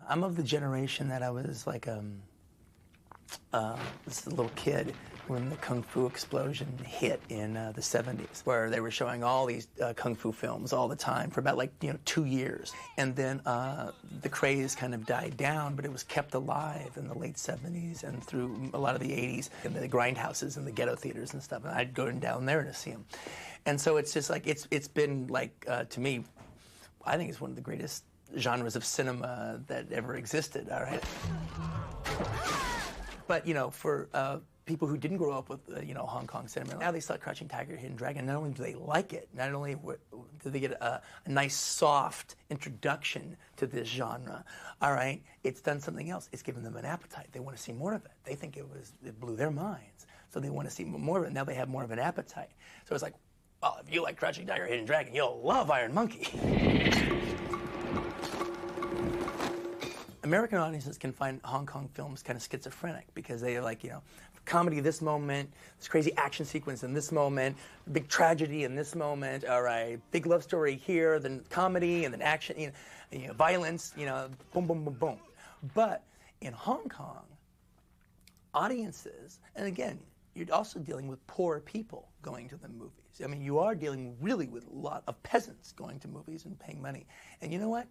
I'm of the generation that I was like this little kid when the Kung Fu explosion hit in the 70s, where they were showing all these Kung Fu films all the time for about 2 years. And then the craze kind of died down, but it was kept alive in the late 70s and through a lot of the 80s in the grindhouses and the ghetto theaters and stuff. And I'd go down there to see them. And so it's just like, it's been like, to me, I think it's one of the greatest genres of cinema that ever existed, all right? But, for people who didn't grow up with, Hong Kong cinema, now they saw Crouching Tiger, Hidden Dragon. Not only do they like it, not only do they get a nice, soft introduction to this genre, all right, it's done something else. It's given them an appetite. They want to see more of it. They think it blew their minds, so they want to see more of it. Now they have more of an appetite. So it's like, well, if you like Crouching Tiger, Hidden Dragon, you'll love Iron Monkey. American audiences can find Hong Kong films kind of schizophrenic because they are like, comedy this moment, this crazy action sequence in this moment, big tragedy in this moment, all right, big love story here, then comedy, and then action, violence, boom, boom, boom, boom. But in Hong Kong, audiences, and again, you're also dealing with poor people going to the movies. I mean, you are dealing really with a lot of peasants going to movies and paying money. And you know what?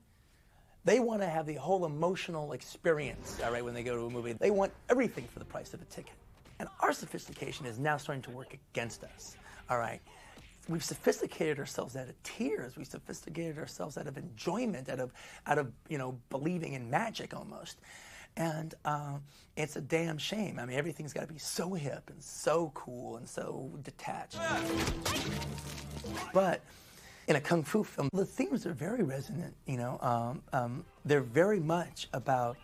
They want to have the whole emotional experience, all right, when they go to a movie. They want everything for the price of a ticket. And our sophistication is now starting to work against us, all right? We've sophisticated ourselves out of tears. We've sophisticated ourselves out of enjoyment, out of believing in magic almost. And it's a damn shame. I mean, everything's got to be so hip and so cool and so detached. But in a Kung Fu film, the themes are very resonant, they're very much about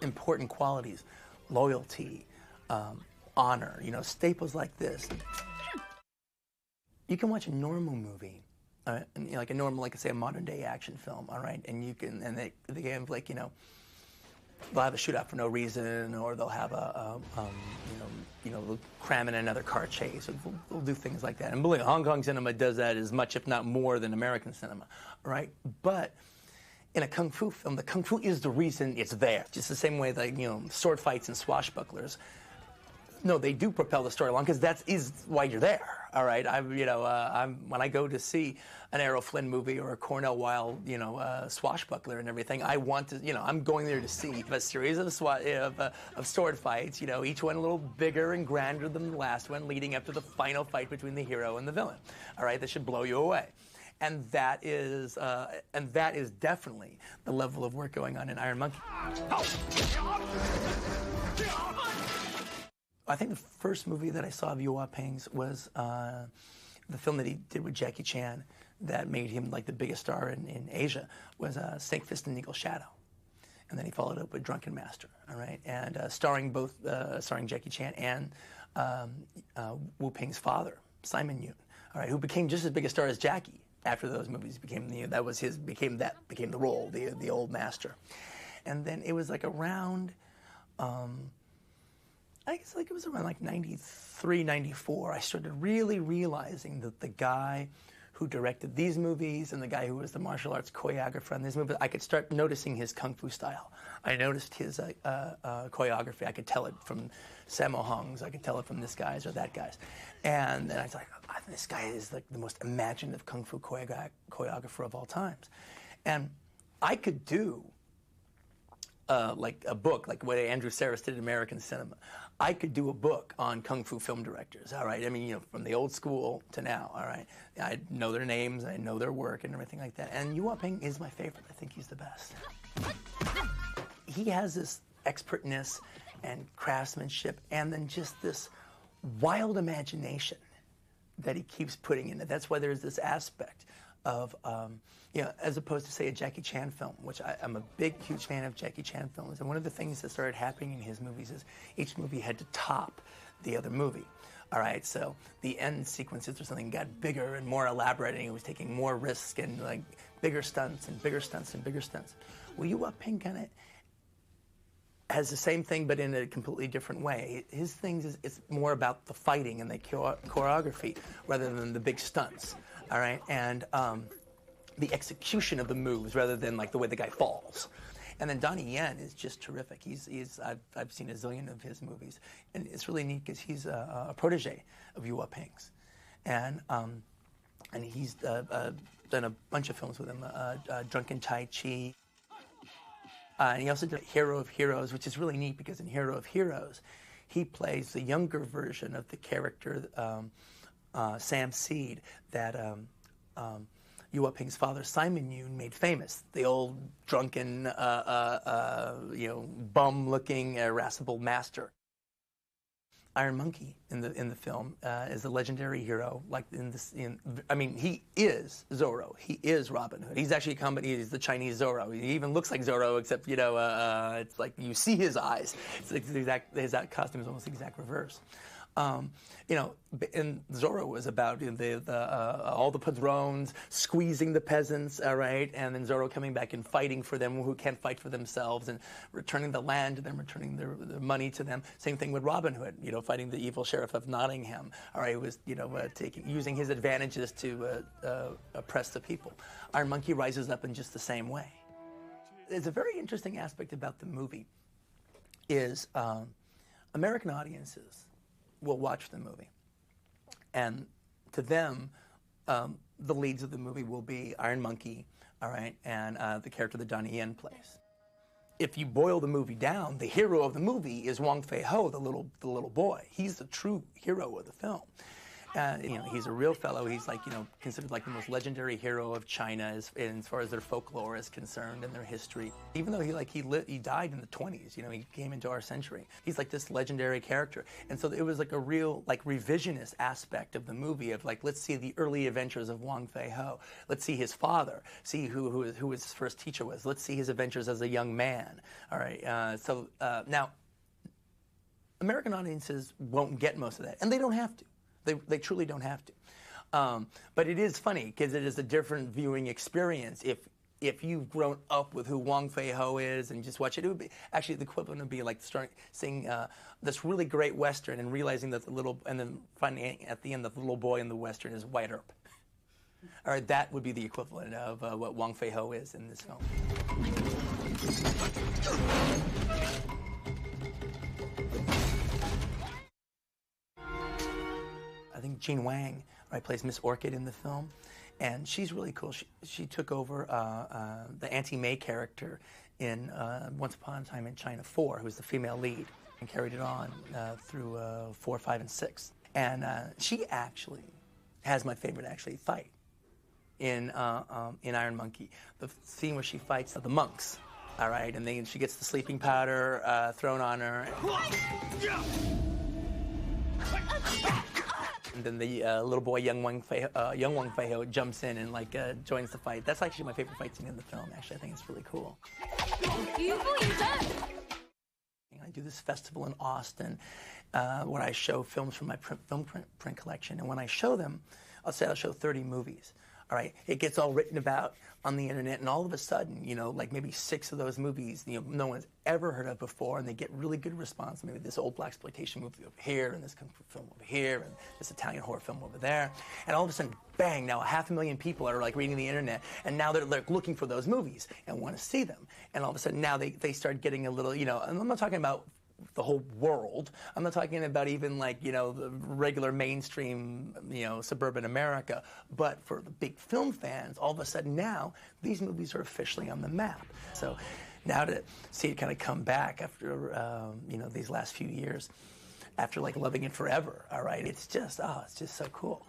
important qualities, loyalty, honor, staples like this. You can watch a normal movie, like a normal, say a modern day action film, all right, and they have they'll have a shootout for no reason, or they'll have they'll cram in another car chase, or they'll do things like that. And believe me, Hong Kong cinema does that as much, if not more, than American cinema, right? But in a Kung Fu film, the Kung Fu is the reason it's there. Just the same way that, sword fights and swashbucklers, no, they do propel the story along, because that is why you're there, all right? When I go to see an Errol Flynn movie or a Cornell Wilde, swashbuckler and everything, I want to, I'm going there to see a series of sword fights, each one a little bigger and grander than the last one, leading up to the final fight between the hero and the villain, all right? That should blow you away. And that is definitely the level of work going on in Iron Monkey. I think the first movie that I saw of Yua Peng's was the film that he did with Jackie Chan that made him like the biggest star in Asia, was Snake Fist and Eagle Shadow. And then he followed up with Drunken Master, all right? And starring Jackie Chan and Wu Peng's father, Simon Yun, all right, who became just as big a star as Jackie after those movies. Became the role, the old master. And then it was like around, I guess it was around 93, 94, I started really realizing that the guy who directed these movies and the guy who was the martial arts choreographer on these movies, I could start noticing his Kung Fu style. I noticed his choreography. I could tell it from Sammo Hung's. I could tell it from this guy's or that guy's. And then I was like, this guy is like the most imaginative Kung Fu choreographer of all times. And I could do like a book, like what Andrew Sarris did in American cinema. I could do a book on Kung Fu film directors, all right? I mean, from the old school to now, all right? I know their names, I know their work and everything like that. And Yua Peng is my favorite. I think he's the best. He has this expertness and craftsmanship and then just this wild imagination that he keeps putting in it. That's why there's this aspect of, as opposed to, say, a Jackie Chan film, which I'm a big, huge fan of Jackie Chan films. And one of the things that started happening in his movies is each movie had to top the other movie. All right, so the end sequences or something got bigger and more elaborate, and it was taking more risk and like bigger stunts and bigger stunts and bigger stunts. Well, Yua Peng kind of has the same thing, but in a completely different way. His things is it's more about the fighting and the choreography rather than the big stunts. All right, and the execution of the moves rather than like the way the guy falls. And then Donnie Yen is just terrific. I've seen a zillion of his movies, and it's really neat because he's a protege of Yu Ping's, and he's done a bunch of films with him, Drunken Tai Chi. And he also did Hero of Heroes, which is really neat because in Hero of Heroes, he plays the younger version of the character Sam Seed that Yu Ping's father, Simon Yoon, made famous. The old drunken, bum-looking, irascible master. Iron Monkey in the film is a legendary hero. He is Zorro. He is Robin Hood. He's actually he's the Chinese Zorro. He even looks like Zorro, except it's like you see his eyes. It's like his costume is almost the exact reverse. And Zorro was about all the padrones squeezing the peasants, all right, and then Zorro coming back and fighting for them who can't fight for themselves, and returning the land to them, returning their money to them. Same thing with Robin Hood, fighting the evil sheriff of Nottingham, all right, who was using his advantages to oppress the people. Iron Monkey rises up in just the same way. There's a very interesting aspect about the movie is American audiences will watch the movie, and to them, the leads of the movie will be Iron Monkey, all right, and the character that Donnie Yen plays. If you boil the movie down, the hero of the movie is Wong Fei-ho, the little boy. He's the true hero of the film. He's a real fellow. He's considered like the most legendary hero of China as far as their folklore is concerned and their history. Even though he died in the 20s, he came into our century. He's like this legendary character, and so it was like a real revisionist aspect of the movie of let's see the early adventures of Wong Fei-ho. Let's see his father. See who his first teacher was. Let's see his adventures as a young man. All right. Now, American audiences won't get most of that, and they don't have to. They truly don't have to. But it is funny because it is a different viewing experience. If you've grown up with who Wong Fei-ho is and just watch it, it would be actually the equivalent of like seeing this really great Western and realizing that and then finding at the end that the little boy in the Western is Wyatt Earp. All right, that would be the equivalent of what Wong Fei-ho is in this film. I think Jean Wang, right, plays Miss Orchid in the film, and she's really cool. She took over the Auntie May character in Once Upon a Time in China 4, who's the female lead, and carried it on through 4, 5, and 6. And she actually has my favorite fight in Iron Monkey, the scene where she fights the monks. All right, and then she gets the sleeping powder thrown on her. And then the little boy, young Wong Fei-ho, jumps in and joins the fight. That's actually my favorite fight scene in the film. Actually, I think it's really cool. I do this festival in Austin where I show films from my film print collection, and when I show them, I'll show 30 movies. All right, it gets all written about on the internet, and all of a sudden, maybe 6 of those movies, no one's ever heard of before, and they get really good response. Maybe this old blaxploitation movie over here, and this kung fu film over here, and this Italian horror film over there, and all of a sudden, bang! Now 500,000 people are reading the internet, and now they're looking for those movies and want to see them, and all of a sudden now they start getting a little, and I'm not talking about the whole world. I'm not talking about even the regular mainstream, suburban America. But for the big film fans, all of a sudden now, these movies are officially on the map. So now to see it kind of come back after, these last few years, after loving it forever, all right, it's just so cool.